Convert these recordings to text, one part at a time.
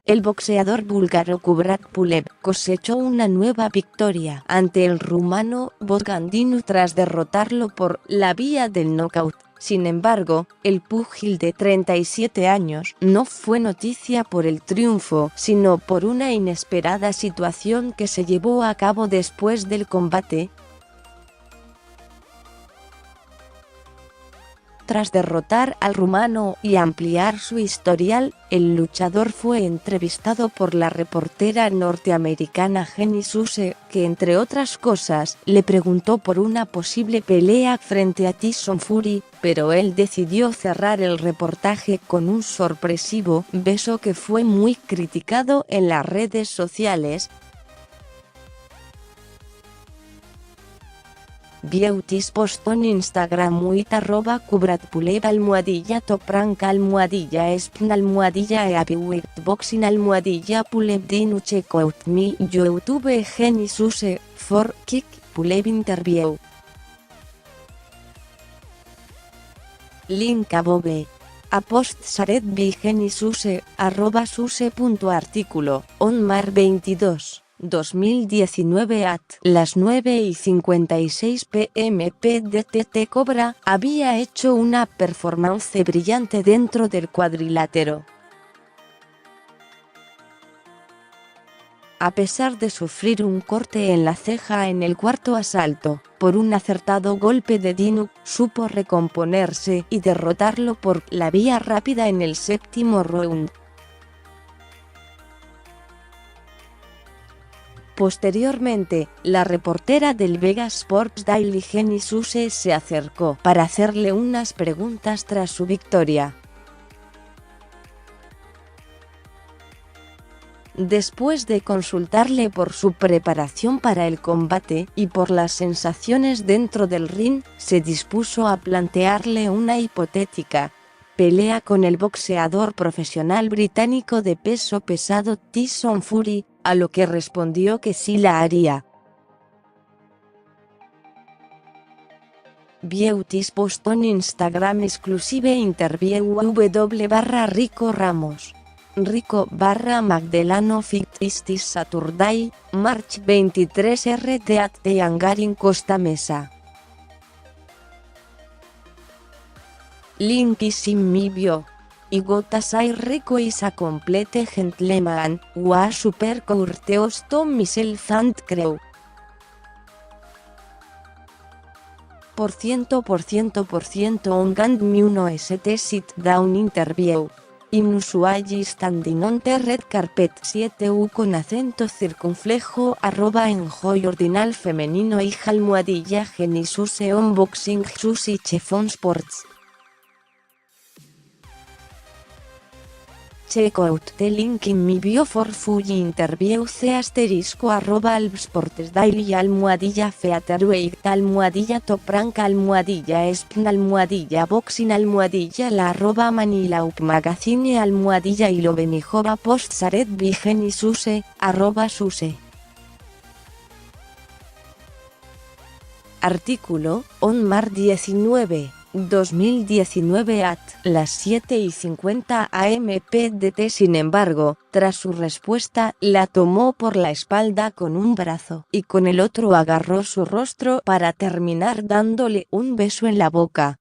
el boxeador búlgaro Kubrat Pulev cosechó una nueva victoria ante el rumano Bogdan Dinu tras derrotarlo por la vía del knockout. Sin embargo, el púgil de 37 años no fue noticia por el triunfo, sino por una inesperada situación que se llevó a cabo después del combate. Tras derrotar al rumano y ampliar su historial, el luchador fue entrevistado por la reportera norteamericana Jenny Suse, que entre otras cosas, le preguntó por una posible pelea frente a Tyson Fury, pero él decidió cerrar el reportaje con un sorpresivo beso que fue muy criticado en las redes sociales. Beauties post on Instagram with @kubratpulev _toprank _spn _eapiwitboxing _ Dinu check out me YouTube Jenny Suse for Kick Pulev interview. Link above. A post shared by Jenny Suse @suse.artículo on Mar 22. 2019 at las 9:56 p.m. PDT Cobra había hecho una performance brillante dentro del cuadrilátero. A pesar de sufrir un corte en la ceja en el cuarto asalto, por un acertado golpe de Dinu, supo recomponerse y derrotarlo por la vía rápida en el séptimo round. Posteriormente, la reportera del Vegas Sports Daily Jenny Suse se acercó para hacerle unas preguntas tras su victoria. Después de consultarle por su preparación para el combate y por las sensaciones dentro del ring, se dispuso a plantearle una hipotética pelea con el boxeador profesional británico de peso pesado Tyson Fury, a lo que respondió que sí la haría. Beauties post on Instagram exclusive interview /Rico Ramos. Rico /Magdelano Fictistis Saturday, March 23 RT at the Hangar in Costa Mesa. Link is in my bio. I got a say Rico is a complete gentleman, was super courteous to myself and crew. On Gand me uno st sit down interview. In usually standing on the red carpet 7u con acento circunflejo @enjoy ordinal femenino y almohadilla Jenny Suse unboxing Susi Chefon Sports. Check out the link in my bio for full interview *albsportsdaily _featherweight _toprank _spn _boxing la @manilaup magazine _ ilovemijova post shared by Jenny Suse @suse. Artículo on Mar 19. 2019 at las 7:50 am PDT. Sin embargo, tras su respuesta, la tomó por la espalda con un brazo y con el otro agarró su rostro para terminar dándole un beso en la boca.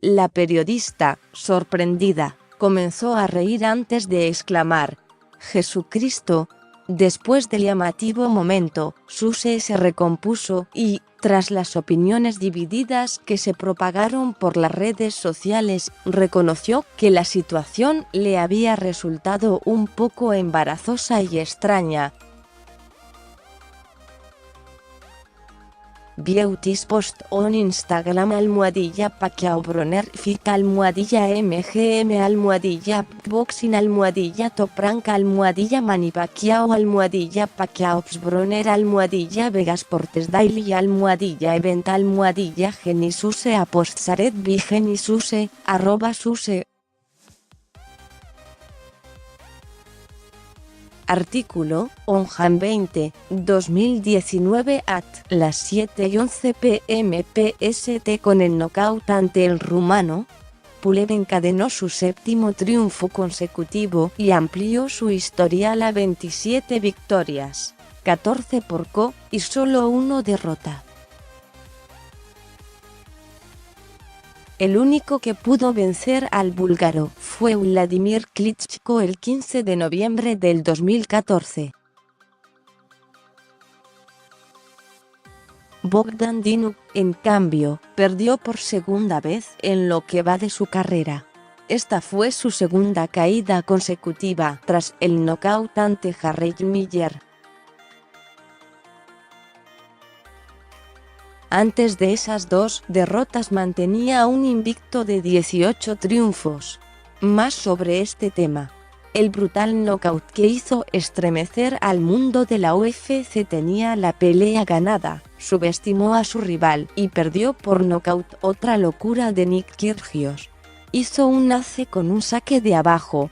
La periodista, sorprendida, comenzó a reír antes de exclamar: «¡Jesucristo!». Después del llamativo momento, Suse se recompuso y, tras las opiniones divididas que se propagaron por las redes sociales, reconoció que la situación le había resultado un poco embarazosa y extraña. Beauties post on Instagram @Pacquiao Broner Fit _MGM _boxing _toprank _ Pacquiao _Pacquiao Broner _ Vegasports Daily _ event Jenny Suse a post shared by Jenny Suse @suse. Artículo on Jan 20, 2019 at las 7:11 p.m. PST. Con el knockout ante el rumano, Pulev encadenó su séptimo triunfo consecutivo y amplió su historial a 27 victorias, 14 por KO y solo 1 derrota. El único que pudo vencer al búlgaro fue Vladimir Klitschko el 15 de noviembre del 2014. Bogdan Dinu, en cambio, perdió por segunda vez en lo que va de su carrera. Esta fue su segunda caída consecutiva tras el nocaut ante Jarrell Miller. Antes de esas 2 derrotas mantenía un invicto de 18 triunfos. Más sobre este tema. El brutal knockout que hizo estremecer al mundo de la UFC tenía la pelea ganada, subestimó a su rival y perdió por nocaut. Otra locura de Nick Kyrgios. Hizo un ace con un saque de abajo,